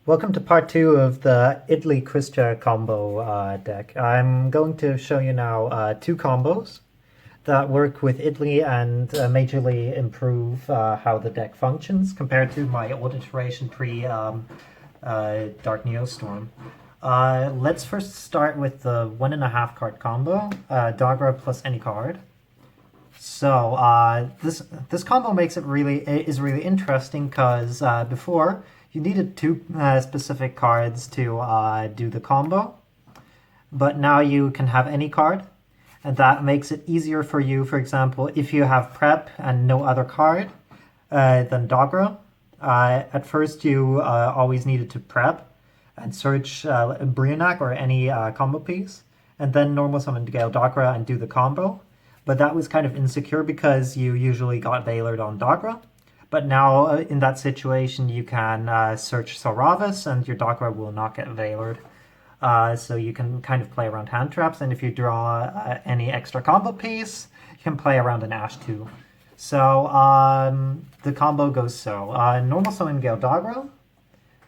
Welcome to part 2 of the Idlee Kristya combo deck. I'm going to show you now two combos that work with Idlee and majorly improve how the deck functions compared to my old iteration pre Dark Neostorm. Let's first start with the 1.5 card combo, Dogra plus any card. So this combo makes it is really interesting because before you needed two specific cards to do the combo, but now you can have any card, and that makes it easier for you. For example, if you have prep and no other card than Dogra, at first you always needed to prep and search Brionac or any combo piece, and then normal summon Gale Dogra and do the combo. But that was kind of insecure because you usually got Veilered on Dogra. But now in that situation, you can search Soravis and your Dogra will not get Veilered. So you can kind of play around hand traps, and if you draw any extra combo piece, you can play around an Ash too. So the combo goes so. Normal summon Gale Dogra,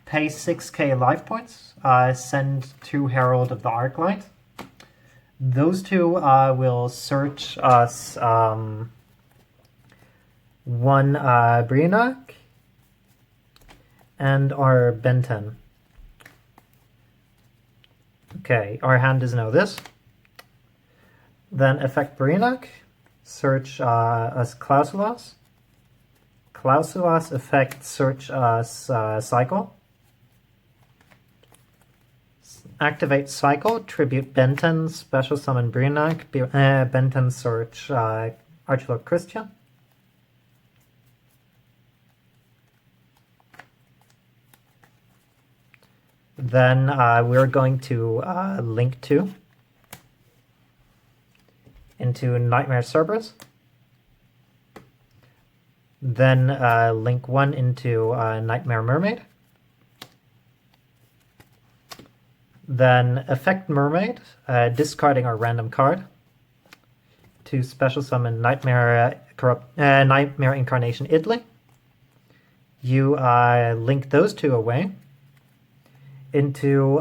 pay 6k life points, send 2 Herald of the Arclight. Those two will search us one Brionac and our Benten. Okay, our hand is now this. Then effect Brionac, search us Klausulas. Klausulas effect search us Cycle. Activate Cycle, tribute Benten, special summon Brionac, Benten search Archlord Kristya. Then we're going to link 2 into Nightmare Cerberus. Then link 1 into Nightmare Mermaid. Then effect Mermaid, discarding our random card to special summon Nightmare Incarnation Idlee. You link those two away into,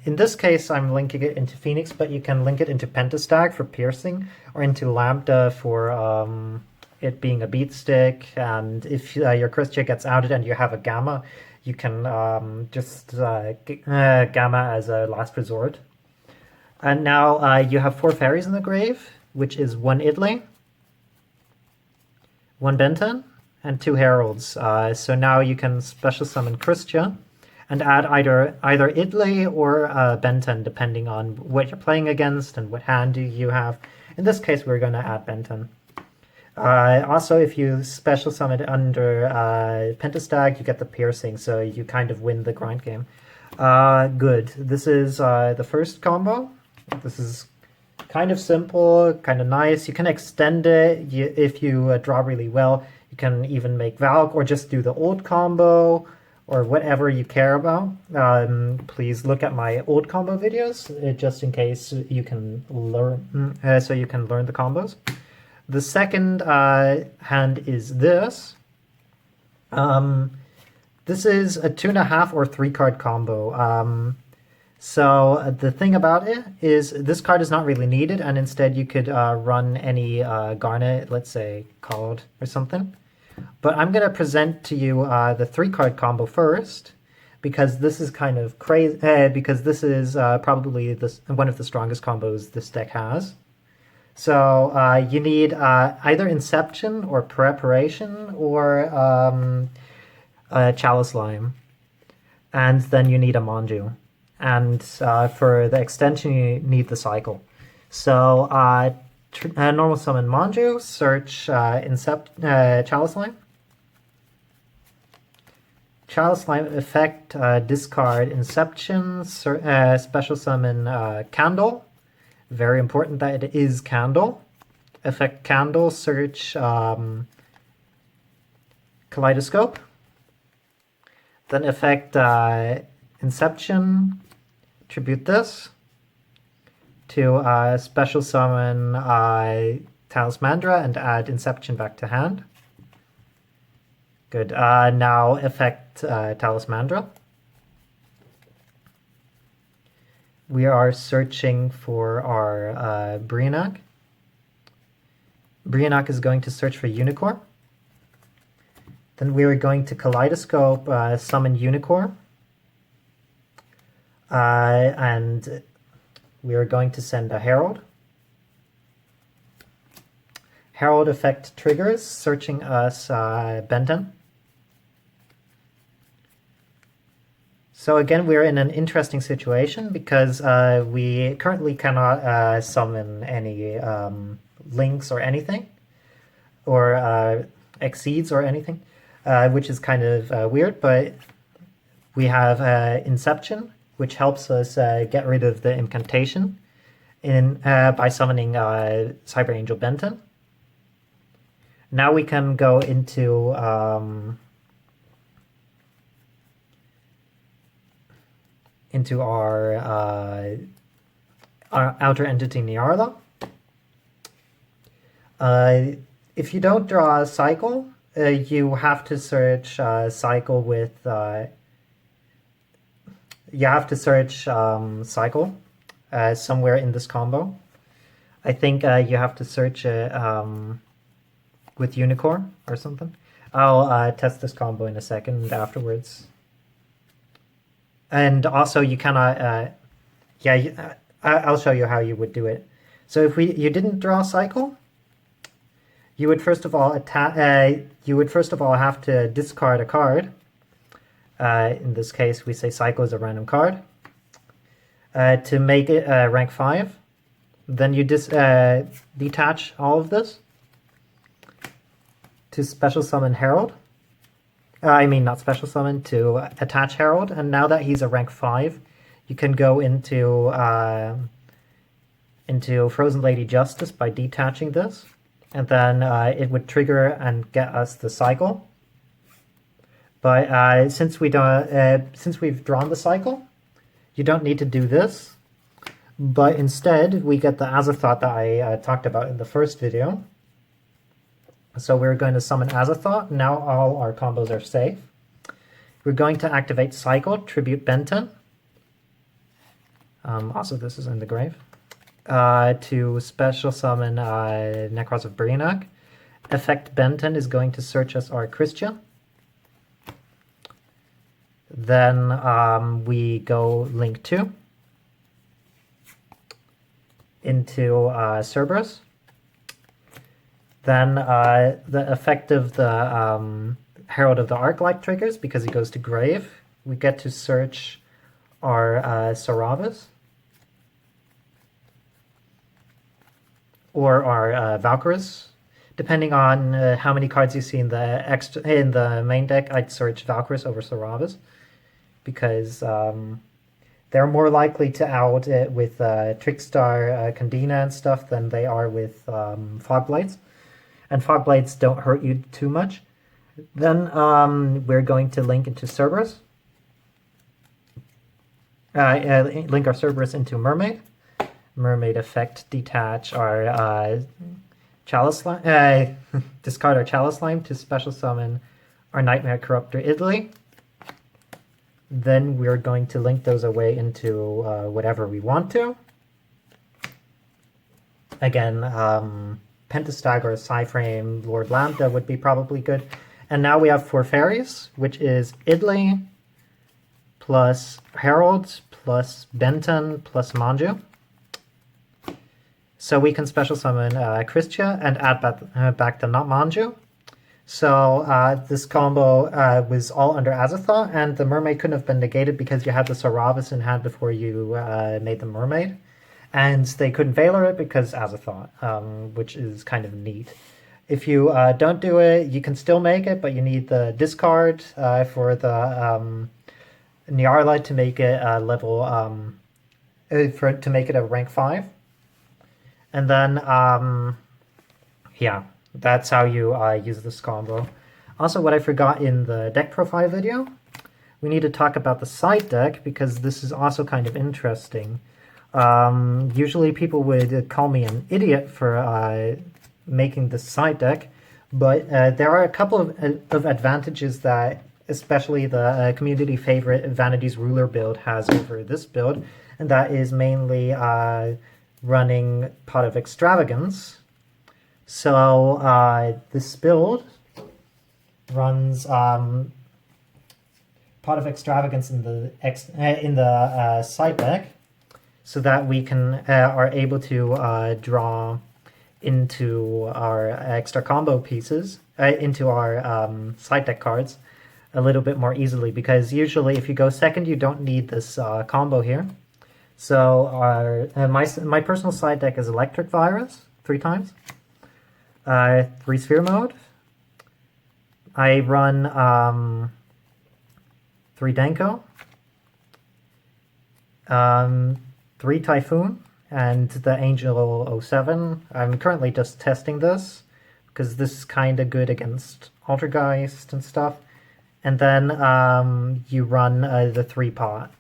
in this case I'm linking it into Phoenix, but you can link it into Pentastag for piercing, or into Lambda for it being a beat stick, and if your Kristya gets outed and you have a Gamma, you can just Gamma as a last resort. And now you have 4 fairies in the grave, which is 1 Idlee, 1 Benten, and 2 Heralds. So now you can special summon Kristya and add either Idlee or Benten, depending on what you're playing against and what hand you have. In this case, we're going to add Benten. Also, if you special summon it under Pentastag, you get the piercing, so you kind of win the grind game. Good. This is the first combo. This is kind of simple, kind of nice. You can extend it if you draw really well. You can even make Valk or just do the old combo or whatever you care about. Please look at my old combo videos just in case you can learn, so you can learn the combos. The second hand is this. This is a 2.5 or 3 card combo. So the thing about it is this card is not really needed, and instead you could run any Garnet, let's say Called or something. But I'm going to present to you the 3 card combo first, because this is kind of crazy, because this is probably one of the strongest combos this deck has. So you need either Inception or Preparation or Chalice Lime. And then you need a Manju. And for the extension, you need the Cycle. So normal summon Manju, search Chalice Lime. Chalice Lime effect, discard Inception, special summon Candle. Very important that it is Candle. Effect Candle, search Kaleidoscope. Then effect Inception, tribute this to special summon Talismandra and add Inception back to hand. Good. Now effect Talismandra. We are searching for our Brionac. Brionac is going to search for Unicorn. Then we are going to Kaleidoscope, summon Unicorn. And we are going to send a Herald. Herald effect triggers, searching us Benton. So again, we're in an interesting situation because we currently cannot summon any links or anything, or exceeds or anything, which is kind of weird, but we have Inception, which helps us get rid of the incantation by summoning Cyber Angel Benton. Now we can go into our outer entity Nyarla. If you don't draw a cycle, you have to search cycle with. You have to search cycle somewhere in this combo. I think you have to search it with Unicorn or something. I'll test this combo in a second afterwards. And also, you cannot. I'll show you how you would do it. So if you didn't draw a cycle, you would first of all have to discard a card. In this case, we say cycle is a random card. To make it rank 5, then you detach all of this to special summon Herald. Not special summon, to attach Herald. And now that he's a rank 5, you can go into Frozen Lady Justice by detaching this. And then it would trigger and get us the cycle. But since we've drawn the cycle, you don't need to do this. But instead, we get the Azathoth that I talked about in the first video. So we're going to summon Azathoth. Now all our combos are safe. We're going to activate Cycle, Tribute Benton. Also, this is in the grave. To special summon Nekroz of Brionac. Effect Benton is going to search us our Kristya. Then we go link 2 into Cerberus. Then the effect of the Herald of the Arclight triggers because he goes to grave. We get to search our Saravas or our Valkyries. Depending on how many cards you see in the main deck, I'd search Valkyries over Saravas because they're more likely to out it with Trickstar, Kandina and stuff than they are with Fogblades. And Fogblades don't hurt you too much. Then we're going to link into Cerberus. Link our Cerberus into Mermaid. Mermaid effect, detach our Chalice Slime. Discard our Chalice Slime to special summon our Nightmare Corruptor Idlee. Then we're going to link those away into whatever we want to. Again, Pentastag or Psyframe, Lord Lambda would be probably good. And now we have 4 fairies, which is Idlee plus Herald plus Benton plus Manju. So we can special summon Kristya and add back the not Manju. So this combo was all under Azathoth, and the Mermaid couldn't have been negated because you had the Saravas in hand before you made the Mermaid. And they couldn't Valor it because Azathoth, which is kind of neat. If you don't do it, you can still make it, but you need the discard for the Nyarla to make it to make it a rank 5. And then, yeah, that's how you use this combo. Also, what I forgot in the deck profile video, we need to talk about the side deck because this is also kind of interesting. Usually people would call me an idiot for making this side deck, But there are a couple of advantages that especially the community favorite Vanity's Ruler build has over this build, and that is mainly running Pot of Extravagance. So this build runs Pot of Extravagance in the side deck, so that we can are able to draw into our extra combo pieces, into our side deck cards a little bit more easily, because usually if you go second, you don't need this combo here. So my personal side deck is Electric Virus 3 times, 3 Sphere Mode. I run 3 Denko, 3 Typhoon, and the Angel 07. I'm currently just testing this because this is kind of good against Altergeist and stuff. And then you run the 3 pot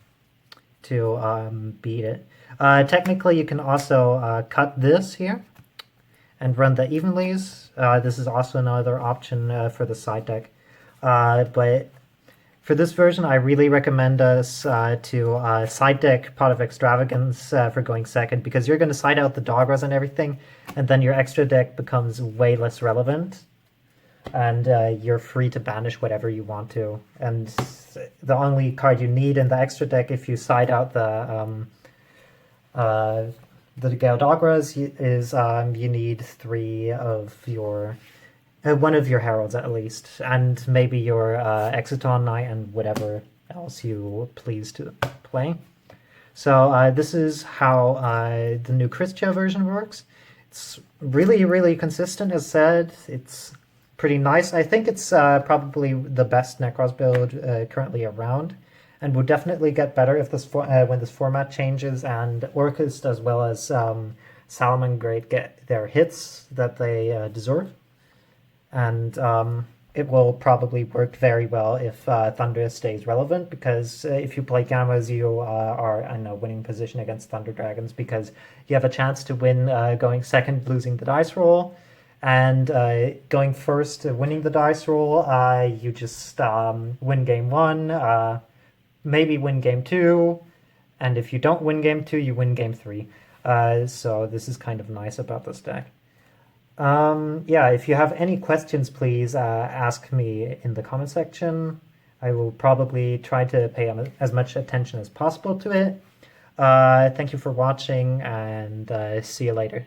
to beat it. Technically, you can also cut this here and run the Evenlies. This is also another option for the side deck. But for this version, I really recommend us to side deck Pot of Extravagance for going second, because you're going to side out the Dogras and everything, and then your extra deck becomes way less relevant, and you're free to banish whatever you want to. And the only card you need in the extra deck, if you side out the Gale Dogras, is you need 3 of your... one of your heralds at least, and maybe your Exciton Knight and whatever else you please to play. So this is how the new Kristya version works. It's really, really consistent, as said. It's pretty nice. I think it's probably the best Nekroz build currently around, and will definitely get better if this when this format changes and Orcust as well as Salamangreat get their hits that they deserve. And it will probably work very well if Thunder stays relevant, because if you play Gammas, you are in a winning position against Thunder Dragons, because you have a chance to win going second, losing the dice roll, and going first, winning the dice roll. You just win game 1, maybe win game 2, and if you don't win game 2, you win game 3. So this is kind of nice about this deck. Yeah, if you have any questions, please ask me in the comment section. I will probably try to pay as much attention as possible to it. Thank you for watching, and see you later.